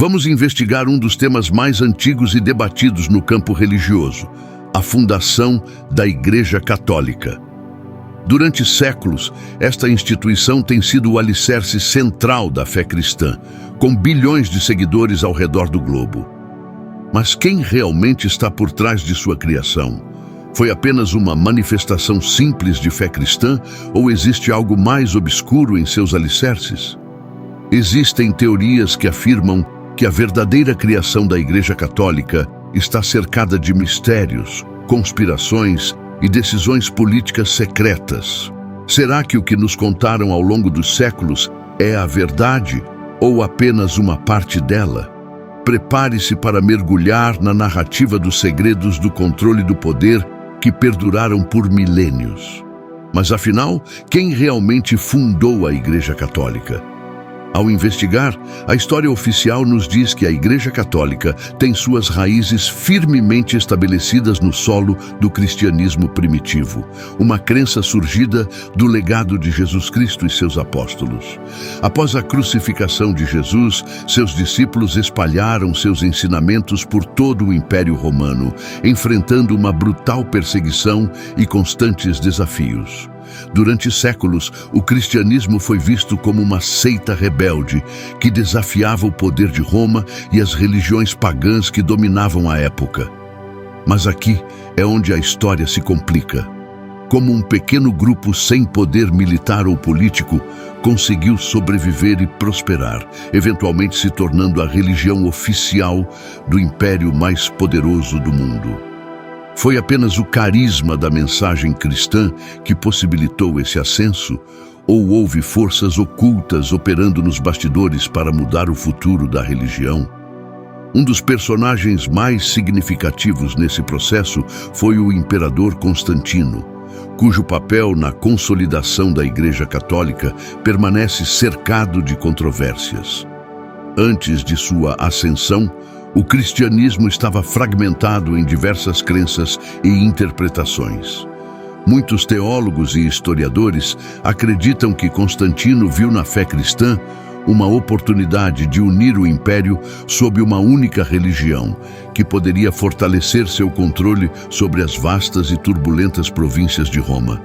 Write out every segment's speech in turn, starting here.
Vamos investigar um dos temas mais antigos e debatidos no campo religioso: a fundação da Igreja Católica. Durante séculos, esta instituição tem sido o alicerce central da fé cristã, com bilhões de seguidores ao redor do globo. Mas quem realmente está por trás de sua criação? Foi apenas uma manifestação simples de fé cristã ou existe algo mais obscuro em seus alicerces? Existem teorias que afirmam que a verdadeira criação da Igreja Católica está cercada de mistérios, conspirações e decisões políticas secretas. Será que o que nos contaram ao longo dos séculos é a verdade ou apenas uma parte dela? Prepare-se para mergulhar na narrativa dos segredos do controle do poder que perduraram por milênios. Mas afinal, quem realmente fundou a Igreja Católica? Ao investigar, a história oficial nos diz que a Igreja Católica tem suas raízes firmemente estabelecidas no solo do cristianismo primitivo, uma crença surgida do legado de Jesus Cristo e seus apóstolos. Após a crucificação de Jesus, seus discípulos espalharam seus ensinamentos por todo o Império Romano, enfrentando uma brutal perseguição e constantes desafios. Durante séculos, o cristianismo foi visto como uma seita rebelde que desafiava o poder de Roma e as religiões pagãs que dominavam a época. Mas aqui é onde a história se complica. Como um pequeno grupo sem poder militar ou político conseguiu sobreviver e prosperar, eventualmente se tornando a religião oficial do império mais poderoso do mundo. Foi apenas o carisma da mensagem cristã que possibilitou esse ascenso, ou houve forças ocultas operando nos bastidores para mudar o futuro da religião? Um dos personagens mais significativos nesse processo foi o imperador Constantino, cujo papel na consolidação da Igreja Católica permanece cercado de controvérsias. Antes de sua ascensão, o cristianismo estava fragmentado em diversas crenças e interpretações. Muitos teólogos e historiadores acreditam que Constantino viu na fé cristã uma oportunidade de unir o império sob uma única religião, que poderia fortalecer seu controle sobre as vastas e turbulentas províncias de Roma.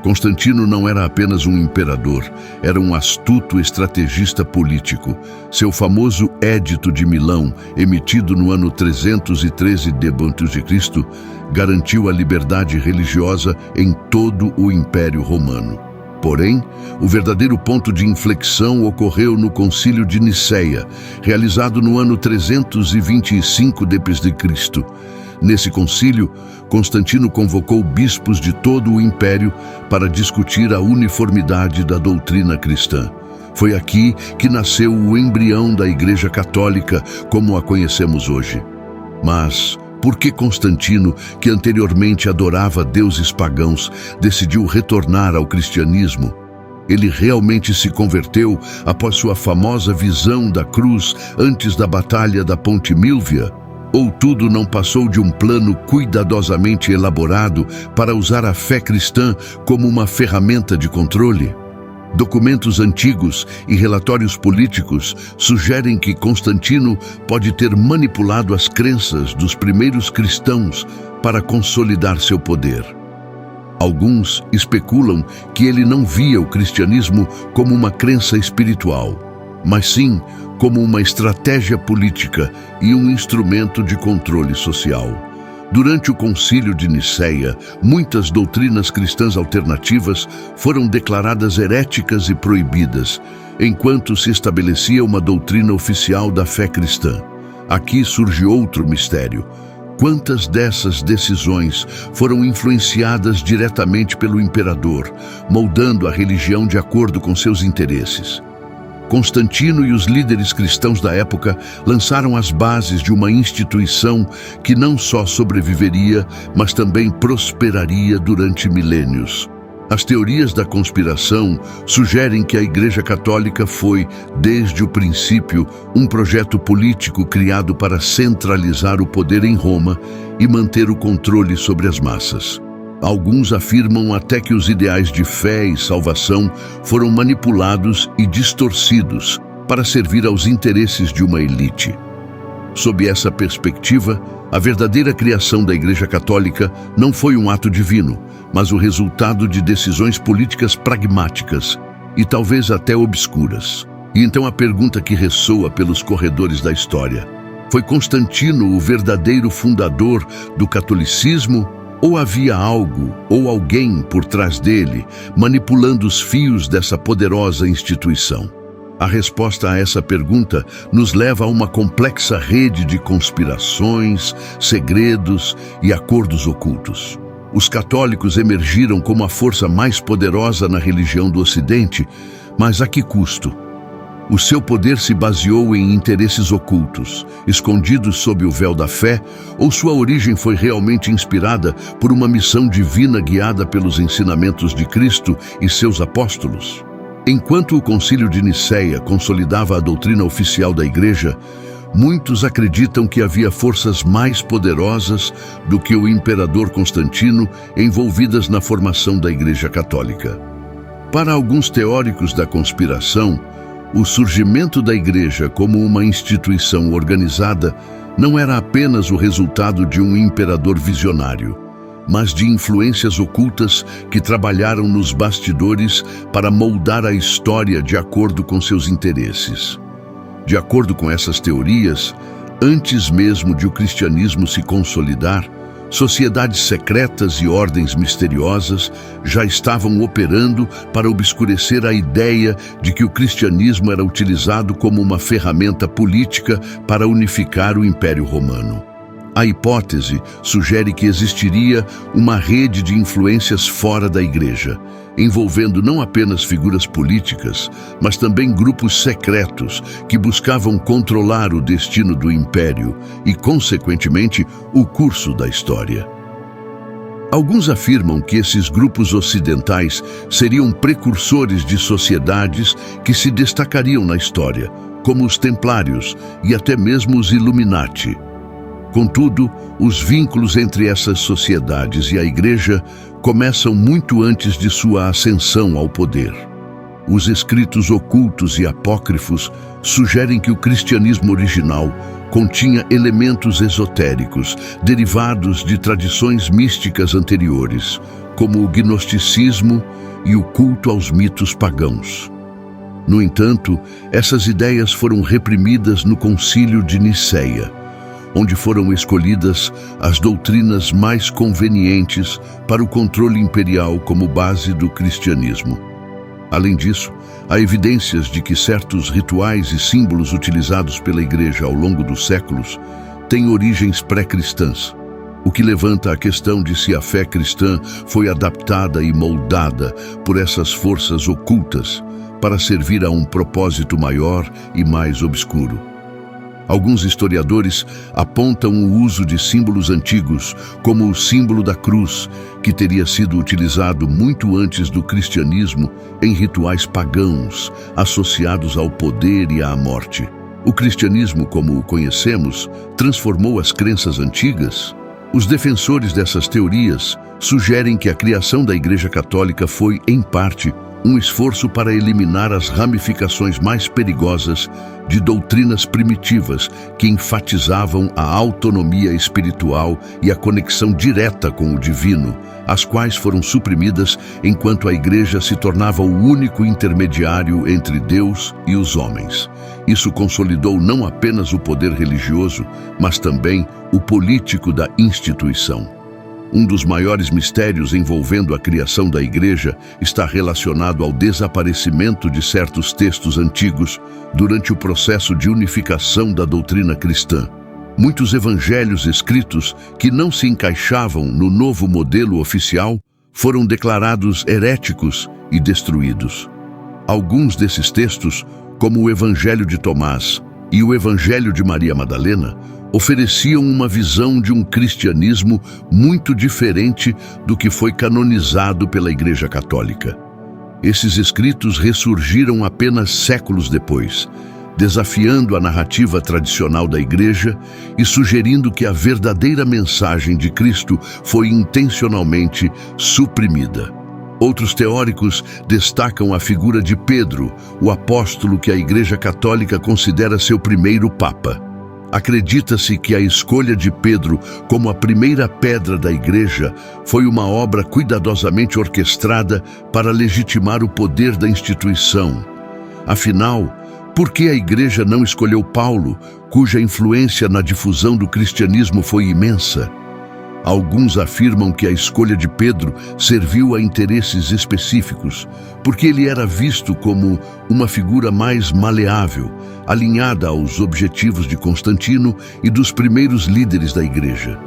Constantino não era apenas um imperador, era um astuto estrategista político. Seu famoso Édito de Milão, emitido no ano 313 d.C., garantiu a liberdade religiosa em todo o Império Romano. Porém, o verdadeiro ponto de inflexão ocorreu no Concílio de Niceia, realizado no ano 325 d.C. Nesse concílio, Constantino convocou bispos de todo o império para discutir a uniformidade da doutrina cristã. Foi aqui que nasceu o embrião da Igreja Católica, como a conhecemos hoje. Mas por que Constantino, que anteriormente adorava deuses pagãos, decidiu retornar ao cristianismo? Ele realmente se converteu após sua famosa visão da cruz antes da Batalha da Ponte Milvia? Ou tudo não passou de um plano cuidadosamente elaborado para usar a fé cristã como uma ferramenta de controle? Documentos antigos e relatórios políticos sugerem que Constantino pode ter manipulado as crenças dos primeiros cristãos para consolidar seu poder. Alguns especulam que ele não via o cristianismo como uma crença espiritual, mas sim como uma estratégia política e um instrumento de controle social. Durante o Concílio de Niceia, muitas doutrinas cristãs alternativas foram declaradas heréticas e proibidas, enquanto se estabelecia uma doutrina oficial da fé cristã. Aqui surge outro mistério. Quantas dessas decisões foram influenciadas diretamente pelo imperador, moldando a religião de acordo com seus interesses? Constantino e os líderes cristãos da época lançaram as bases de uma instituição que não só sobreviveria, mas também prosperaria durante milênios. As teorias da conspiração sugerem que a Igreja Católica foi, desde o princípio, um projeto político criado para centralizar o poder em Roma e manter o controle sobre as massas. Alguns afirmam até que os ideais de fé e salvação foram manipulados e distorcidos para servir aos interesses de uma elite. Sob essa perspectiva, a verdadeira criação da Igreja Católica não foi um ato divino, mas o resultado de decisões políticas pragmáticas e talvez até obscuras. E então a pergunta que ressoa pelos corredores da história: foi Constantino o verdadeiro fundador do catolicismo, ou havia algo ou alguém por trás dele, manipulando os fios dessa poderosa instituição? A resposta a essa pergunta nos leva a uma complexa rede de conspirações, segredos e acordos ocultos. Os católicos emergiram como a força mais poderosa na religião do Ocidente, mas a que custo? O seu poder se baseou em interesses ocultos, escondidos sob o véu da fé, ou sua origem foi realmente inspirada por uma missão divina guiada pelos ensinamentos de Cristo e seus apóstolos? Enquanto o Concílio de Nicéia consolidava a doutrina oficial da Igreja, muitos acreditam que havia forças mais poderosas do que o imperador Constantino envolvidas na formação da Igreja Católica. Para alguns teóricos da conspiração, o surgimento da Igreja como uma instituição organizada não era apenas o resultado de um imperador visionário, mas de influências ocultas que trabalharam nos bastidores para moldar a história de acordo com seus interesses. De acordo com essas teorias, antes mesmo de o cristianismo se consolidar, sociedades secretas e ordens misteriosas já estavam operando para obscurecer a ideia de que o cristianismo era utilizado como uma ferramenta política para unificar o Império Romano. A hipótese sugere que existiria uma rede de influências fora da Igreja, envolvendo não apenas figuras políticas, mas também grupos secretos que buscavam controlar o destino do Império e, consequentemente, o curso da história. Alguns afirmam que esses grupos ocidentais seriam precursores de sociedades que se destacariam na história, como os Templários e até mesmo os Illuminati. Contudo, os vínculos entre essas sociedades e a Igreja começam muito antes de sua ascensão ao poder. Os escritos ocultos e apócrifos sugerem que o cristianismo original continha elementos esotéricos derivados de tradições místicas anteriores, como o gnosticismo e o culto aos mitos pagãos. No entanto, essas ideias foram reprimidas no Concílio de Nicéia, onde foram escolhidas as doutrinas mais convenientes para o controle imperial como base do cristianismo. Além disso, há evidências de que certos rituais e símbolos utilizados pela Igreja ao longo dos séculos têm origens pré-cristãs, o que levanta a questão de se a fé cristã foi adaptada e moldada por essas forças ocultas para servir a um propósito maior e mais obscuro. Alguns historiadores apontam o uso de símbolos antigos, como o símbolo da cruz, que teria sido utilizado muito antes do cristianismo em rituais pagãos, associados ao poder e à morte. O cristianismo, como o conhecemos, transformou as crenças antigas? Os defensores dessas teorias sugerem que a criação da Igreja Católica foi, em parte, um esforço para eliminar as ramificações mais perigosas de doutrinas primitivas que enfatizavam a autonomia espiritual e a conexão direta com o divino, as quais foram suprimidas enquanto a Igreja se tornava o único intermediário entre Deus e os homens. Isso consolidou não apenas o poder religioso, mas também o político da instituição. Um dos maiores mistérios envolvendo a criação da Igreja está relacionado ao desaparecimento de certos textos antigos durante o processo de unificação da doutrina cristã. Muitos evangelhos escritos que não se encaixavam no novo modelo oficial foram declarados heréticos e destruídos. Alguns desses textos, como o Evangelho de Tomás e o Evangelho de Maria Madalena, ofereciam uma visão de um cristianismo muito diferente do que foi canonizado pela Igreja Católica. Esses escritos ressurgiram apenas séculos depois, desafiando a narrativa tradicional da Igreja e sugerindo que a verdadeira mensagem de Cristo foi intencionalmente suprimida. Outros teóricos destacam a figura de Pedro, o apóstolo que a Igreja Católica considera seu primeiro papa. Acredita-se que a escolha de Pedro como a primeira pedra da igreja foi uma obra cuidadosamente orquestrada para legitimar o poder da instituição. Afinal, por que a igreja não escolheu Paulo, cuja influência na difusão do cristianismo foi imensa? Alguns afirmam que a escolha de Pedro serviu a interesses específicos, porque ele era visto como uma figura mais maleável, alinhada aos objetivos de Constantino e dos primeiros líderes da igreja.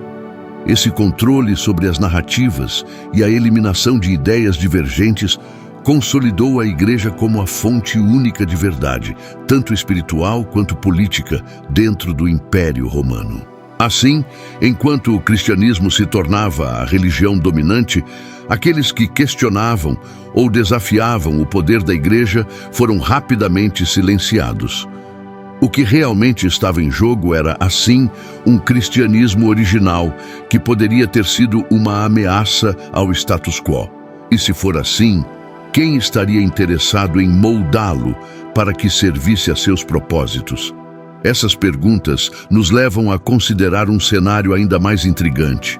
Esse controle sobre as narrativas e a eliminação de ideias divergentes consolidou a igreja como a fonte única de verdade, tanto espiritual quanto política, dentro do Império Romano. Assim, enquanto o cristianismo se tornava a religião dominante, aqueles que questionavam ou desafiavam o poder da igreja foram rapidamente silenciados. O que realmente estava em jogo era, assim, um cristianismo original que poderia ter sido uma ameaça ao status quo. E se for assim, quem estaria interessado em moldá-lo para que servisse a seus propósitos? Essas perguntas nos levam a considerar um cenário ainda mais intrigante.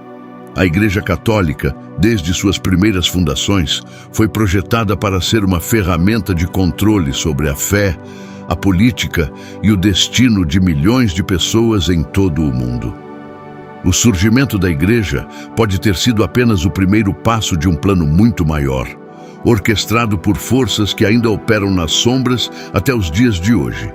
A Igreja Católica, desde suas primeiras fundações, foi projetada para ser uma ferramenta de controle sobre a fé, a política e o destino de milhões de pessoas em todo o mundo. O surgimento da Igreja pode ter sido apenas o primeiro passo de um plano muito maior, orquestrado por forças que ainda operam nas sombras até os dias de hoje.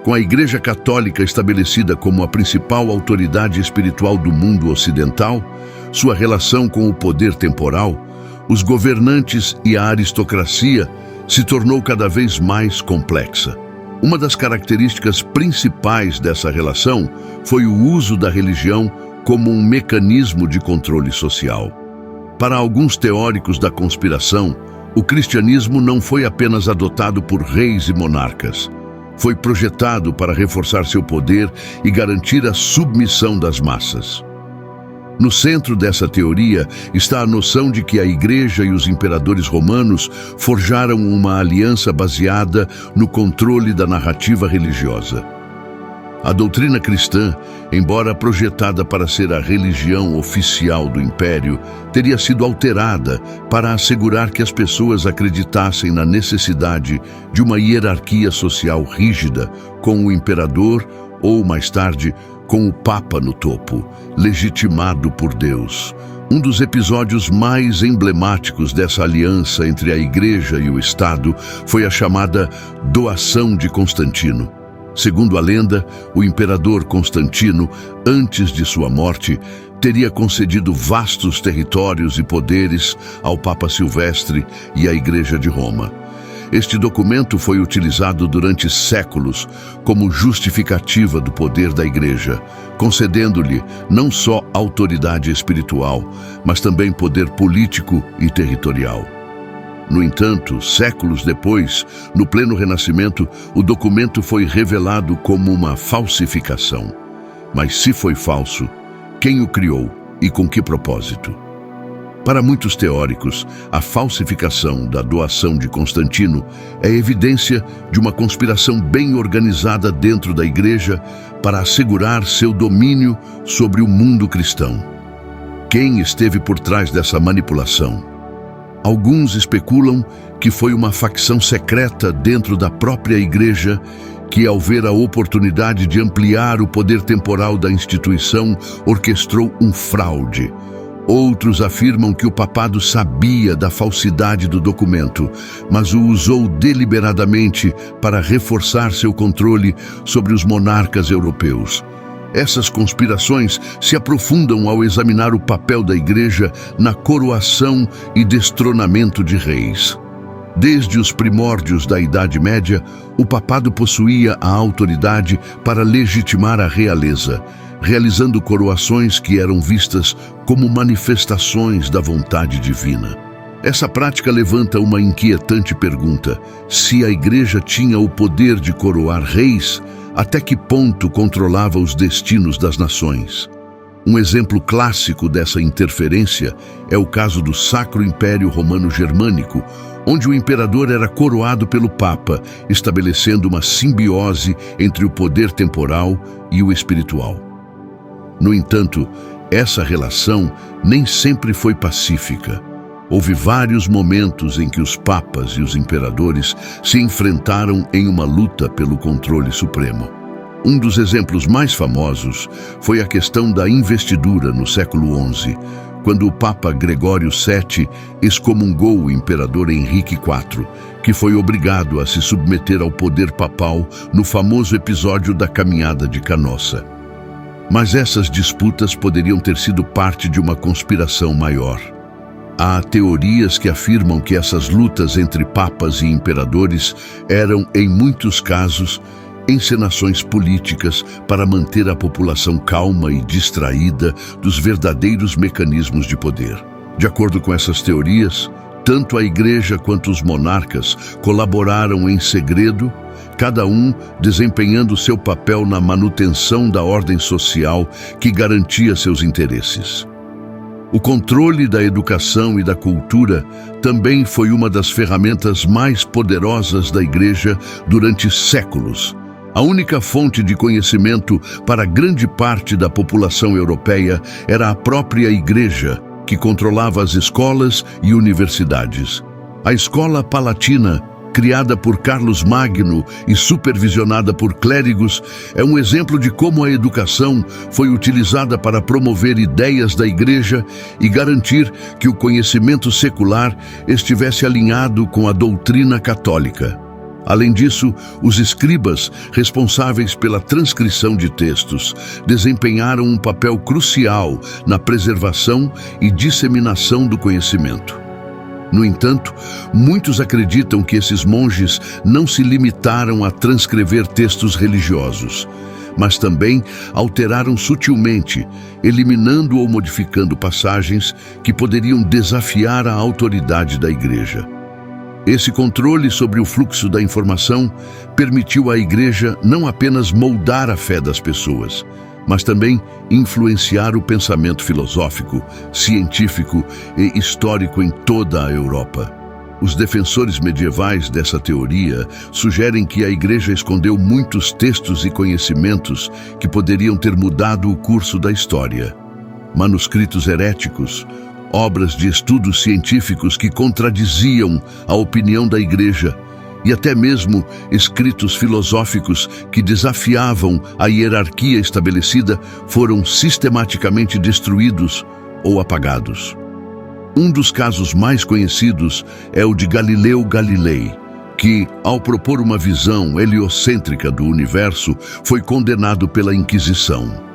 Com a Igreja Católica estabelecida como a principal autoridade espiritual do mundo ocidental, sua relação com o poder temporal, os governantes e a aristocracia se tornou cada vez mais complexa. Uma das características principais dessa relação foi o uso da religião como um mecanismo de controle social. Para alguns teóricos da conspiração, o cristianismo não foi apenas adotado por reis e monarcas. Foi projetado para reforçar seu poder e garantir a submissão das massas. No centro dessa teoria está a noção de que a Igreja e os imperadores romanos forjaram uma aliança baseada no controle da narrativa religiosa. A doutrina cristã, embora projetada para ser a religião oficial do Império, teria sido alterada para assegurar que as pessoas acreditassem na necessidade de uma hierarquia social rígida, com o imperador ou, mais tarde, com o Papa no topo, legitimado por Deus. Um dos episódios mais emblemáticos dessa aliança entre a Igreja e o Estado foi a chamada Doação de Constantino. Segundo a lenda, o imperador Constantino, antes de sua morte, teria concedido vastos territórios e poderes ao Papa Silvestre e à Igreja de Roma. Este documento foi utilizado durante séculos como justificativa do poder da Igreja, concedendo-lhe não só autoridade espiritual, mas também poder político e territorial. No entanto, séculos depois, no pleno Renascimento, o documento foi revelado como uma falsificação. Mas se foi falso, quem o criou e com que propósito? Para muitos teóricos, a falsificação da doação de Constantino é evidência de uma conspiração bem organizada dentro da Igreja para assegurar seu domínio sobre o mundo cristão. Quem esteve por trás dessa manipulação? Alguns especulam que foi uma facção secreta dentro da própria Igreja que, ao ver a oportunidade de ampliar o poder temporal da instituição, orquestrou um fraude. Outros afirmam que o papado sabia da falsidade do documento, mas o usou deliberadamente para reforçar seu controle sobre os monarcas europeus. Essas conspirações se aprofundam ao examinar o papel da Igreja na coroação e destronamento de reis. Desde os primórdios da Idade Média, o papado possuía a autoridade para legitimar a realeza, realizando coroações que eram vistas como manifestações da vontade divina. Essa prática levanta uma inquietante pergunta: se a Igreja tinha o poder de coroar reis, até que ponto controlava os destinos das nações? Um exemplo clássico dessa interferência é o caso do Sacro Império Romano Germânico, onde o imperador era coroado pelo Papa, estabelecendo uma simbiose entre o poder temporal e o espiritual. No entanto, essa relação nem sempre foi pacífica. Houve vários momentos em que os papas e os imperadores se enfrentaram em uma luta pelo controle supremo. Um dos exemplos mais famosos foi a questão da investidura no século XI, quando o Papa Gregório VII excomungou o imperador Henrique IV, que foi obrigado a se submeter ao poder papal no famoso episódio da Caminhada de Canossa. Mas essas disputas poderiam ter sido parte de uma conspiração maior. Há teorias que afirmam que essas lutas entre papas e imperadores eram, em muitos casos, encenações políticas para manter a população calma e distraída dos verdadeiros mecanismos de poder. De acordo com essas teorias, tanto a Igreja quanto os monarcas colaboraram em segredo, cada um desempenhando seu papel na manutenção da ordem social que garantia seus interesses. O controle da educação e da cultura também foi uma das ferramentas mais poderosas da Igreja durante séculos. A única fonte de conhecimento para grande parte da população europeia era a própria Igreja, que controlava as escolas e universidades. A Escola Palatina, criada por Carlos Magno e supervisionada por clérigos, é um exemplo de como a educação foi utilizada para promover ideias da Igreja e garantir que o conhecimento secular estivesse alinhado com a doutrina católica. Além disso, os escribas, responsáveis pela transcrição de textos, desempenharam um papel crucial na preservação e disseminação do conhecimento. No entanto, muitos acreditam que esses monges não se limitaram a transcrever textos religiosos, mas também alteraram sutilmente, eliminando ou modificando passagens que poderiam desafiar a autoridade da Igreja. Esse controle sobre o fluxo da informação permitiu à Igreja não apenas moldar a fé das pessoas, mas também influenciar o pensamento filosófico, científico e histórico em toda a Europa. Os defensores medievais dessa teoria sugerem que a Igreja escondeu muitos textos e conhecimentos que poderiam ter mudado o curso da história. Manuscritos heréticos, obras de estudos científicos que contradiziam a opinião da Igreja, e até mesmo escritos filosóficos que desafiavam a hierarquia estabelecida foram sistematicamente destruídos ou apagados. Um dos casos mais conhecidos é o de Galileu Galilei, que, ao propor uma visão heliocêntrica do universo, foi condenado pela Inquisição.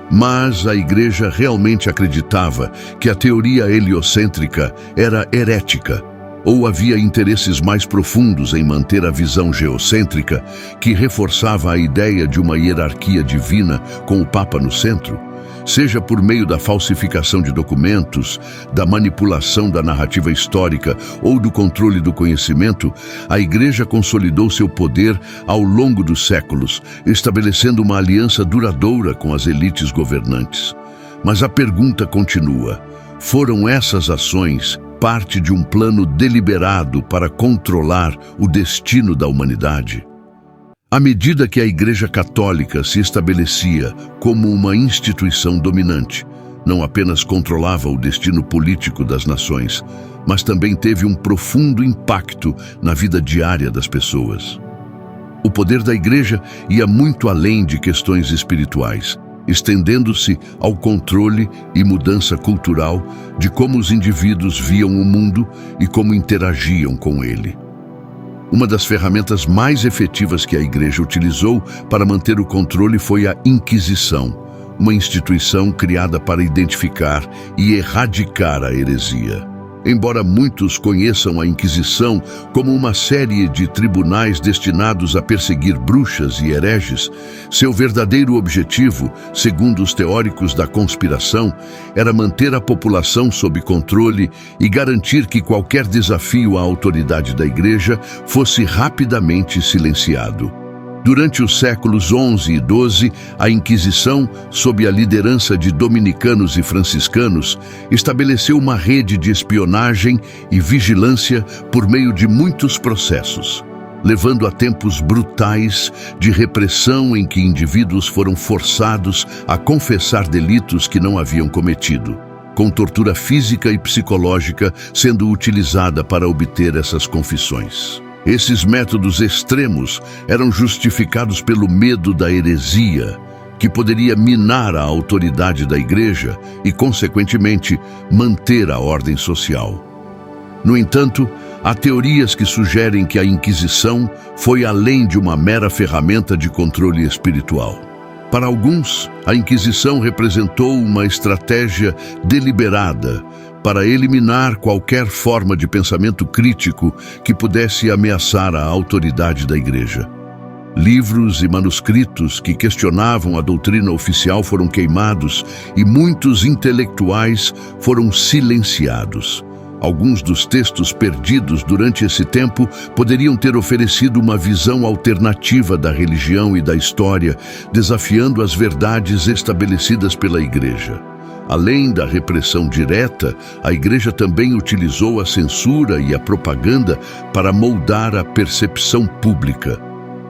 Mas a Igreja realmente acreditava que a teoria heliocêntrica era herética, ou havia interesses mais profundos em manter a visão geocêntrica, que reforçava a ideia de uma hierarquia divina com o Papa no centro? Seja por meio da falsificação de documentos, da manipulação da narrativa histórica ou do controle do conhecimento, a Igreja consolidou seu poder ao longo dos séculos, estabelecendo uma aliança duradoura com as elites governantes. Mas a pergunta continua: foram essas ações parte de um plano deliberado para controlar o destino da humanidade? À medida que a Igreja Católica se estabelecia como uma instituição dominante, não apenas controlava o destino político das nações, mas também teve um profundo impacto na vida diária das pessoas. O poder da Igreja ia muito além de questões espirituais, estendendo-se ao controle e mudança cultural de como os indivíduos viam o mundo e como interagiam com ele. Uma das ferramentas mais efetivas que a Igreja utilizou para manter o controle foi a Inquisição, uma instituição criada para identificar e erradicar a heresia. Embora muitos conheçam a Inquisição como uma série de tribunais destinados a perseguir bruxas e hereges, seu verdadeiro objetivo, segundo os teóricos da conspiração, era manter a população sob controle e garantir que qualquer desafio à autoridade da Igreja fosse rapidamente silenciado. Durante os séculos XI e XII, a Inquisição, sob a liderança de dominicanos e franciscanos, estabeleceu uma rede de espionagem e vigilância por meio de muitos processos, levando a tempos brutais de repressão em que indivíduos foram forçados a confessar delitos que não haviam cometido, com tortura física e psicológica sendo utilizada para obter essas confissões. Esses métodos extremos eram justificados pelo medo da heresia, que poderia minar a autoridade da Igreja e, consequentemente, manter a ordem social. No entanto, há teorias que sugerem que a Inquisição foi além de uma mera ferramenta de controle espiritual. Para alguns, a Inquisição representou uma estratégia deliberada para eliminar qualquer forma de pensamento crítico que pudesse ameaçar a autoridade da Igreja. Livros e manuscritos que questionavam a doutrina oficial foram queimados e muitos intelectuais foram silenciados. Alguns dos textos perdidos durante esse tempo poderiam ter oferecido uma visão alternativa da religião e da história, desafiando as verdades estabelecidas pela Igreja. Além da repressão direta, a Igreja também utilizou a censura e a propaganda para moldar a percepção pública.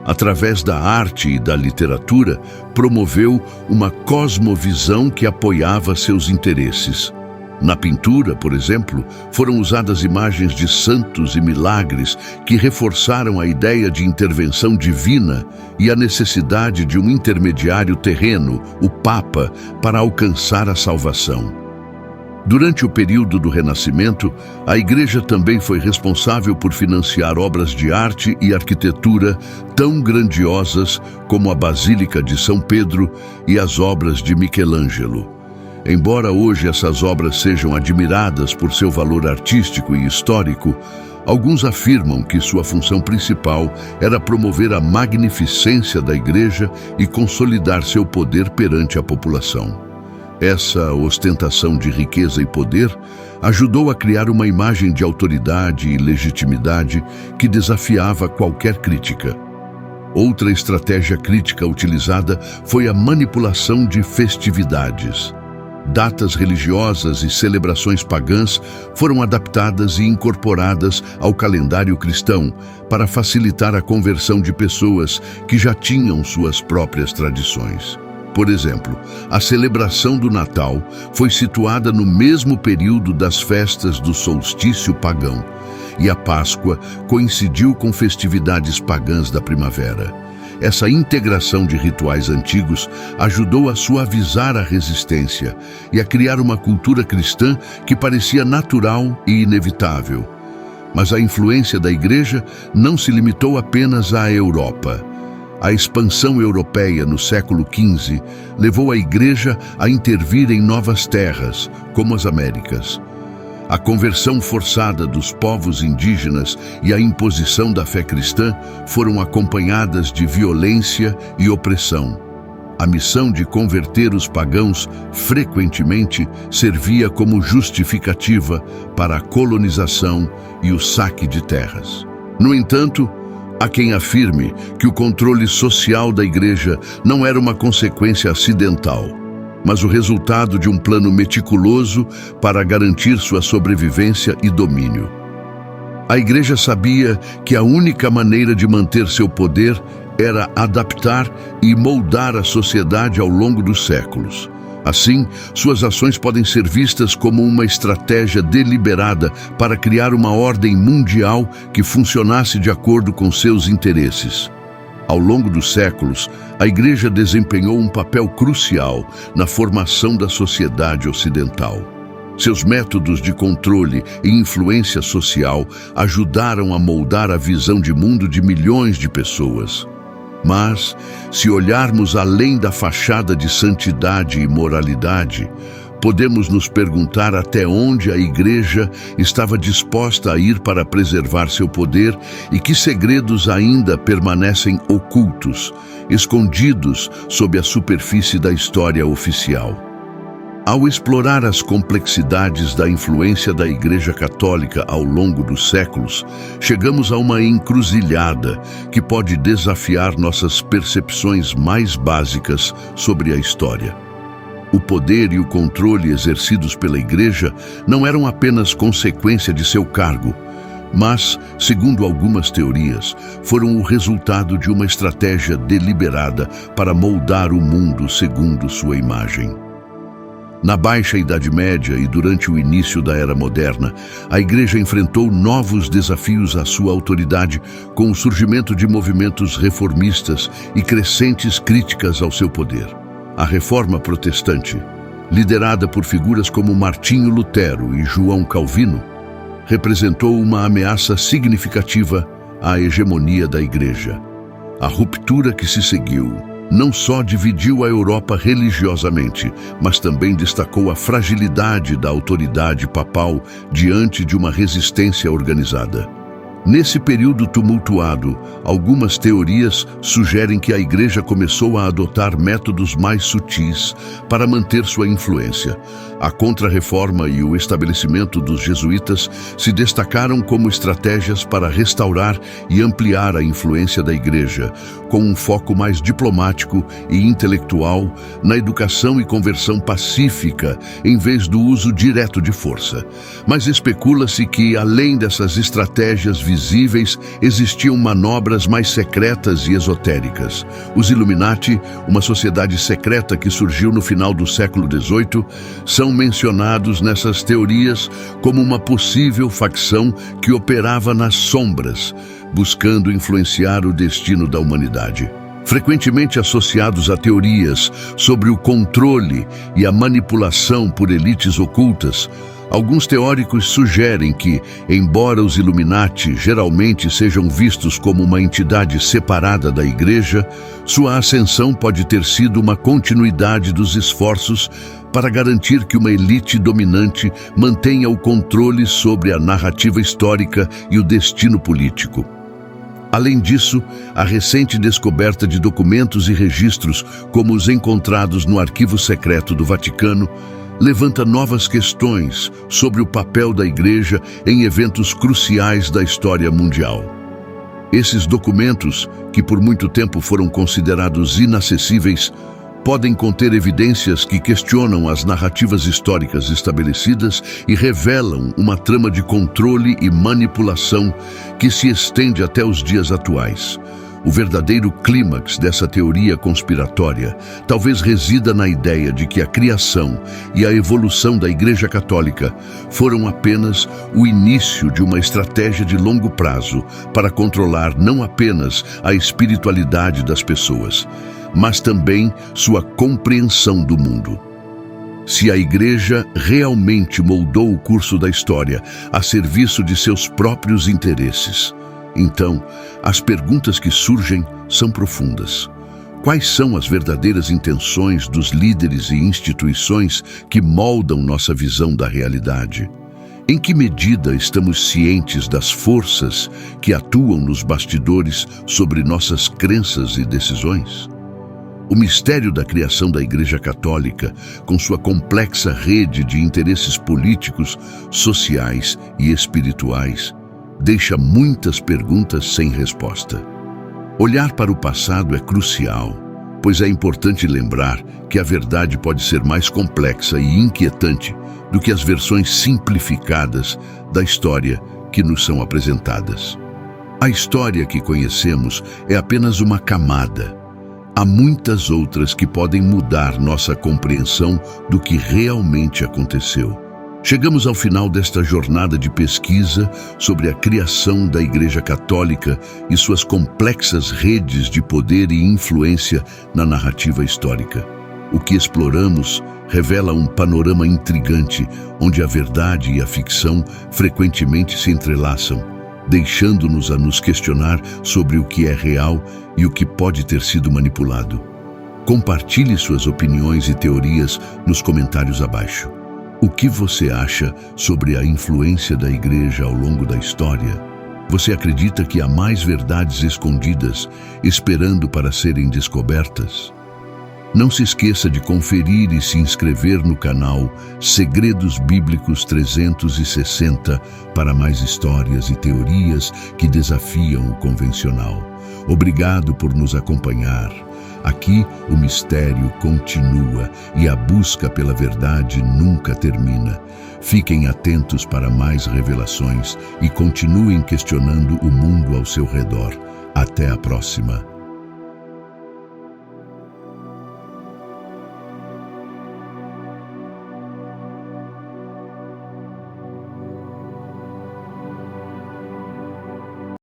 Através da arte e da literatura, promoveu uma cosmovisão que apoiava seus interesses. Na pintura, por exemplo, foram usadas imagens de santos e milagres que reforçaram a ideia de intervenção divina e a necessidade de um intermediário terreno, o Papa, para alcançar a salvação. Durante o período do Renascimento, a Igreja também foi responsável por financiar obras de arte e arquitetura tão grandiosas como a Basílica de São Pedro e as obras de Michelangelo. Embora hoje essas obras sejam admiradas por seu valor artístico e histórico, alguns afirmam que sua função principal era promover a magnificência da Igreja e consolidar seu poder perante a população. Essa ostentação de riqueza e poder ajudou a criar uma imagem de autoridade e legitimidade que desafiava qualquer crítica. Outra estratégia crítica utilizada foi a manipulação de festividades. Datas religiosas e celebrações pagãs foram adaptadas e incorporadas ao calendário cristão para facilitar a conversão de pessoas que já tinham suas próprias tradições. Por exemplo, a celebração do Natal foi situada no mesmo período das festas do solstício pagão, e a Páscoa coincidiu com festividades pagãs da primavera. Essa integração de rituais antigos ajudou a suavizar a resistência e a criar uma cultura cristã que parecia natural e inevitável. Mas a influência da Igreja não se limitou apenas à Europa. A expansão europeia no século XV levou a Igreja a intervir em novas terras, como as Américas. A conversão forçada dos povos indígenas e a imposição da fé cristã foram acompanhadas de violência e opressão. A missão de converter os pagãos frequentemente servia como justificativa para a colonização e o saque de terras. No entanto, há quem afirme que o controle social da Igreja não era uma consequência acidental, mas o resultado de um plano meticuloso para garantir sua sobrevivência e domínio. A Igreja sabia que a única maneira de manter seu poder era adaptar e moldar a sociedade ao longo dos séculos. Assim, suas ações podem ser vistas como uma estratégia deliberada para criar uma ordem mundial que funcionasse de acordo com seus interesses. Ao longo dos séculos, a Igreja desempenhou um papel crucial na formação da sociedade ocidental. Seus métodos de controle e influência social ajudaram a moldar a visão de mundo de milhões de pessoas. Mas, se olharmos além da fachada de santidade e moralidade, podemos nos perguntar até onde a Igreja estava disposta a ir para preservar seu poder e que segredos ainda permanecem ocultos, escondidos sob a superfície da história oficial. Ao explorar as complexidades da influência da Igreja Católica ao longo dos séculos, chegamos a uma encruzilhada que pode desafiar nossas percepções mais básicas sobre a história. O poder e o controle exercidos pela Igreja não eram apenas consequência de seu cargo, mas, segundo algumas teorias, foram o resultado de uma estratégia deliberada para moldar o mundo segundo sua imagem. Na Baixa Idade Média e durante o início da Era Moderna, a Igreja enfrentou novos desafios à sua autoridade com o surgimento de movimentos reformistas e crescentes críticas ao seu poder. A Reforma Protestante, liderada por figuras como Martinho Lutero e João Calvino, representou uma ameaça significativa à hegemonia da Igreja. A ruptura que se seguiu não só dividiu a Europa religiosamente, mas também destacou a fragilidade da autoridade papal diante de uma resistência organizada. Nesse período tumultuado, algumas teorias sugerem que a Igreja começou a adotar métodos mais sutis para manter sua influência. A Contra-Reforma e o estabelecimento dos jesuítas se destacaram como estratégias para restaurar e ampliar a influência da Igreja, com um foco mais diplomático e intelectual na educação e conversão pacífica, em vez do uso direto de força. Mas especula-se que, além dessas estratégias visíveis, existiam manobras mais secretas e esotéricas. Os Illuminati, uma sociedade secreta que surgiu no final do século XVIII, são mencionados nessas teorias como uma possível facção que operava nas sombras, buscando influenciar o destino da humanidade. Frequentemente associados a teorias sobre o controle e a manipulação por elites ocultas, alguns teóricos sugerem que, embora os Illuminati geralmente sejam vistos como uma entidade separada da Igreja, sua ascensão pode ter sido uma continuidade dos esforços para garantir que uma elite dominante mantenha o controle sobre a narrativa histórica e o destino político. Além disso, a recente descoberta de documentos e registros, como os encontrados no Arquivo Secreto do Vaticano, levanta novas questões sobre o papel da Igreja em eventos cruciais da história mundial. Esses documentos, que por muito tempo foram considerados inacessíveis, podem conter evidências que questionam as narrativas históricas estabelecidas e revelam uma trama de controle e manipulação que se estende até os dias atuais. O verdadeiro clímax dessa teoria conspiratória talvez resida na ideia de que a criação e a evolução da Igreja Católica foram apenas o início de uma estratégia de longo prazo para controlar não apenas a espiritualidade das pessoas, mas também sua compreensão do mundo. Se a Igreja realmente moldou o curso da história a serviço de seus próprios interesses, então as perguntas que surgem são profundas. Quais são as verdadeiras intenções dos líderes e instituições que moldam nossa visão da realidade? Em que medida estamos cientes das forças que atuam nos bastidores sobre nossas crenças e decisões? O mistério da criação da Igreja Católica, com sua complexa rede de interesses políticos, sociais e espirituais, deixa muitas perguntas sem resposta. Olhar para o passado é crucial, pois é importante lembrar que a verdade pode ser mais complexa e inquietante do que as versões simplificadas da história que nos são apresentadas. A história que conhecemos é apenas uma camada. Há muitas outras que podem mudar nossa compreensão do que realmente aconteceu. Chegamos ao final desta jornada de pesquisa sobre a criação da Igreja Católica e suas complexas redes de poder e influência na narrativa histórica. O que exploramos revela um panorama intrigante, onde a verdade e a ficção frequentemente se entrelaçam, deixando-nos a nos questionar sobre o que é real e o que pode ter sido manipulado. Compartilhe suas opiniões e teorias nos comentários abaixo. O que você acha sobre a influência da Igreja ao longo da história? Você acredita que há mais verdades escondidas, esperando para serem descobertas? Não se esqueça de conferir e se inscrever no canal Segredos Bíblicos 360 para mais histórias e teorias que desafiam o convencional. Obrigado por nos acompanhar. Aqui o mistério continua e a busca pela verdade nunca termina. Fiquem atentos para mais revelações e continuem questionando o mundo ao seu redor. Até a próxima.